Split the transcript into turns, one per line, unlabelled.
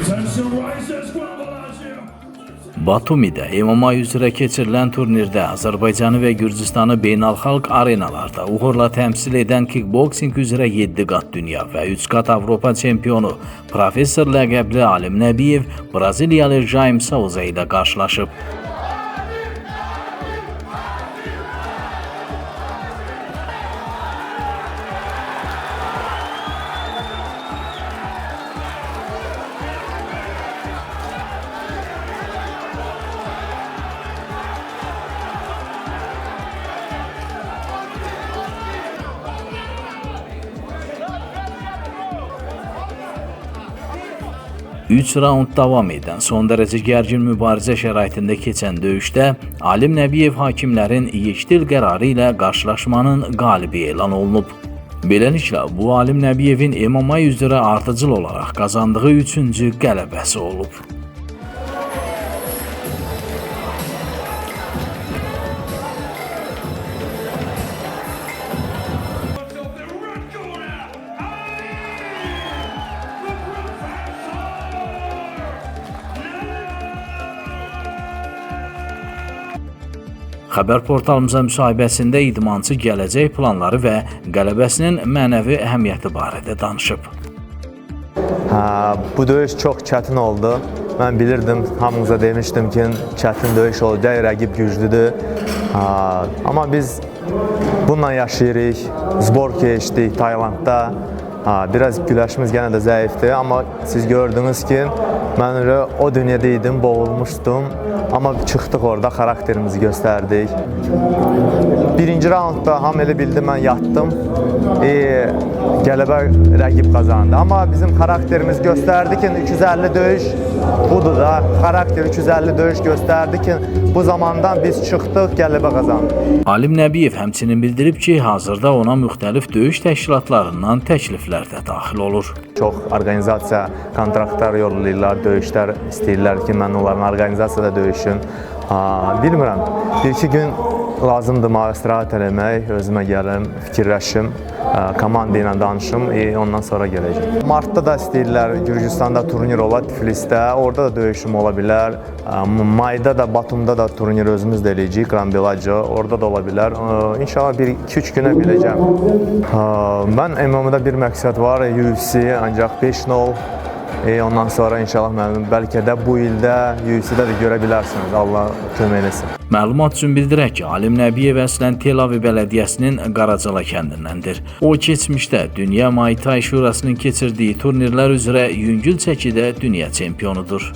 Tension rises, Guadalajara.
Batumidə MMA üzrə keçirilən turnirdə Azərbaycanı və Gürcüstanı beynəlxalq arenalarda uğurla təmsil edən kickboksing üzrə 7 qat dünya və 3 qat Avropa çempionu professor ləqəbli Alim Nəbiyev Braziliyalı Jaime Souza ilə qarşılaşıb. Üç raund davam edən son dərəcə gərgin mübarizə şəraitində keçən döyüşdə Alim Nəbiyev hakimlərin yekdil qərarı ilə qarşılaşmanın qalibi elan olunub. Beləliklə, bu Alim Nəbiyevin MMA üzrə ardıcıl olaraq qazandığı 3-cü qələbəsi olub. Xəbər portalımıza müsahibəsində idmançı gələcək planları və qələbəsinin mənəvi əhəmiyyəti barədə danışıb.
Bu döyüş çox çətin oldu. Mən bilirdim, hamınıza demişdim ki, çətin döyüş olacaq, rəqib güclüdür. Amma biz bununla yaşayırıq, zbor keçdik Taylandda. Biraz güləşimiz yenə də zəifdir, amma siz gördünüz ki, mən o dünyada idim, boğulmuşdum. Amma çıxdıq orada, xarakterimizi göstərdik. Birinci raundda ham elə bildi, mən yatdım. Qələbə rəqib qazandı. Amma bizim xarakterimiz göstərdi ki, 350 döyüş budur da. Xarakter 350 döyüş göstərdi ki, bu zamandan biz çıxdıq, qələbə qazandıq.
Alim Nəbiyev həmçinin bildirib ki, hazırda ona müxtəlif döyüş təşkilatlarından təkliflər də daxil olur.
Çox organizasiya kontraktlar yollayırlar, döyüşlər istəyirlər ki, mən onların organizasiyada döyüşüm. Bilmirəm, bir-iki gün lazımdır mənə istirahət eləmək, özümə gəlim, fikirləşim, komanda ilə danışım, ondan sonra gələcəm. Martda da istəyirlər, Gürcüstanda turnir ola, Tiflisdə, orada da döyüşüm ola bilər. Mayda da, Batumda da turnir özümüz də eləyəcəyik, Qranbelaca, orada da ola bilər. İnşallah 1-2-3 günə biləcəm. Mən MMA-da bir məqsəd var, UFC, ancaq 5-0. Ondan sonra inşallah mənim bəlkə də bu ildə UFC-də də görə bilərsiniz, Allah kömək eləsin.
Məlumat üçün bildirək ki, Alim Nəbiyev əslən Tel-Aviv bələdiyyəsinin Qaracala kəndindəndir. O, keçmişdə Dünya Muay Thai Şurasının keçirdiyi turnirlər üzrə yüngül çəkidə dünya çempionudur.